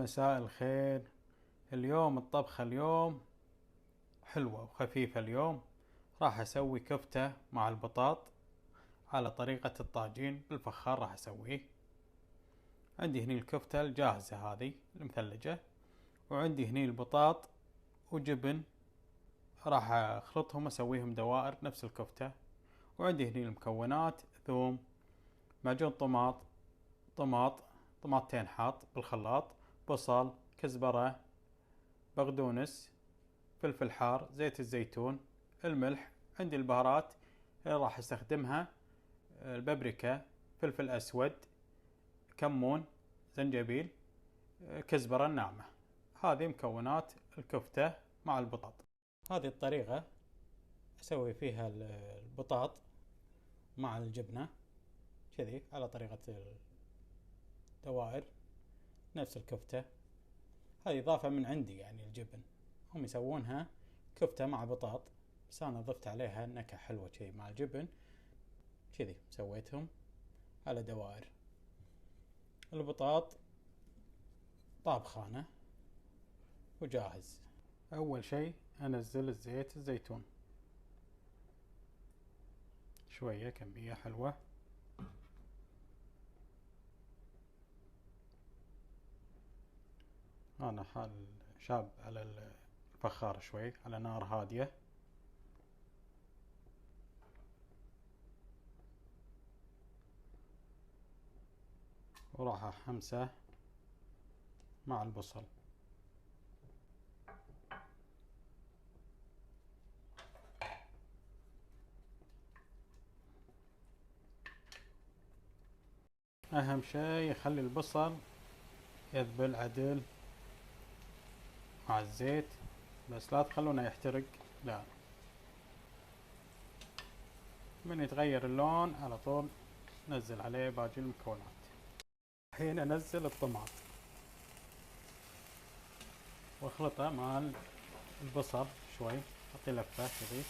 مساء الخير. اليوم الطبخة حلوة وخفيفة. اليوم راح أسوي كفتة مع البطاط على طريقة الطاجين بالفخار. راح أسويه. عندي هني الكفتة الجاهزة هذه المثلجة، وعندي هني البطاط وجبن. راح أخلطهم أسويهم دوائر نفس الكفتة. وعندي هني المكونات: ثوم، معجون طماط طماطتين حاط بالخلاط، بصل، كزبرة، بقدونس، فلفل حار، زيت الزيتون، الملح. عندي البهارات اللي راح استخدمها: البابريكا، فلفل اسود، كمون، زنجبيل، كزبرة الناعمة. هذه مكونات الكفتة مع البطاط. هذه الطريقة اسوي فيها البطاط مع الجبنة كذي على طريقة الدوائر نفس الكفتة. هذه إضافة من عندي، يعني الجبن هم يسوونها كفتة مع بطاط، بس أنا ضفت عليها نكهة حلوة شي مع الجبن كذي. سويتهم على دوائر. البطاط طابخانة وجاهز. أول شي أنزل الزيت الزيتون شوية، كمية حلوة. أنا حال شاب على الفخار شوي على نار هادية. وراح أحمسه مع البصل. أهم شي يخلي البصل يذبل عدل مع الزيت، بس لا تخلونه يحترق، لا. من يتغير اللون على طول نزل عليه باقي المكونات. الحين انزل الطماط واخلطه مع البصل شوي، اعطيه لفه كذي.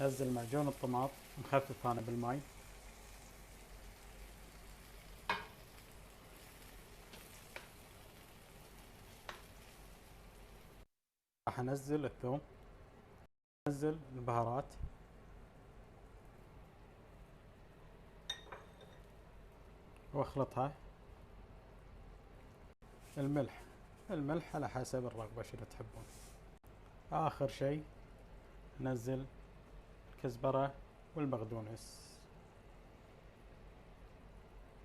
نزل معجون الطماط مخفف انا بالماء. راح انزل الثوم، انزل البهارات، واخلطها. الملح، الملح على حسب الرغبة شو اللي تحبون. اخر شي نزل الكزبرة والبقدونس.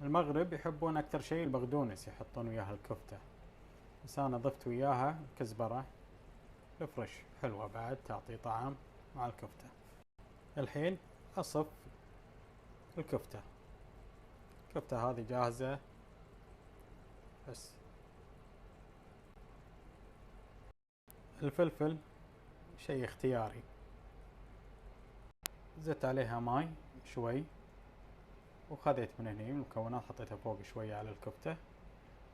المغرب يحبون اكثر شي البقدونس، يحطون وياها الكفتة، بس انا ضفت وياها الكزبرة الفرش، حلوة بعد تعطي طعم مع الكفتة. الحين اصف الكفتة. الكفتة هذه جاهزة. بس الفلفل شيء اختياري. زدت عليها ماي شوي، وخذيت من هني المكونات حطيتها فوق شوية على الكفتة،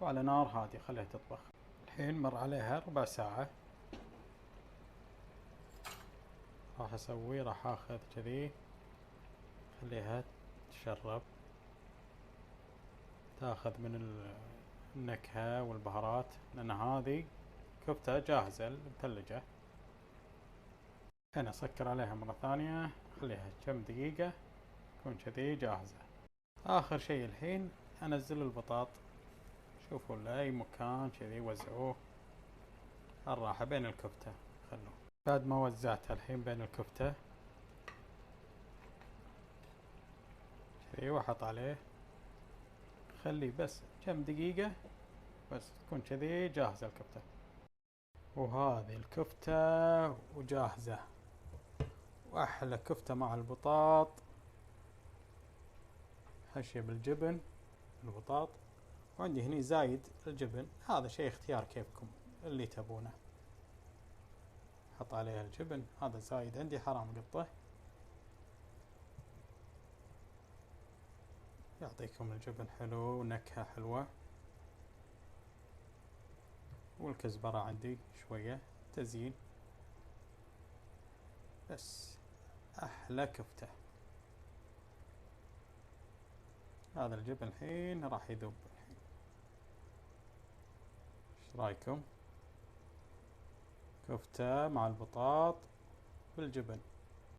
وعلى نار هادية خليها تطبخ. الحين مر عليها ربع ساعة. راح اخذ كذي، خليها تشرب، تاخذ من النكهة والبهارات، لان هذه كفتة جاهزة المثلجة. الحين اسكر عليها مرة ثانية، خليها كم دقيقة تكون كذي جاهزة. اخر شي الحين انزل البطاط. شوفوا لاي مكان كذي وزعوه الراحة بين الكفتة. خلوه بعد ما وزعتها الحين بين الكفتة كذي، واحط عليه، خليه بس كم دقيقة بس تكون كذي جاهزة الكفتة. وهذه الكفتة وجاهزة، واحلى كفتة مع البطاط، حشية بالجبن البطاط. وعندي هني زايد الجبن، هذا شيء اختيار كيفكم اللي تبونه. حط عليها الجبن، هذا زايد عندي حرام قطه. يعطيكم الجبن حلو ونكهة حلوة. والكزبرة عندي شوية تزيين. بس أحلى كفتة. هذا الجبن الحين راح يذوب الحين. ايش رايكم؟ كفتة مع البطاط بالجبن.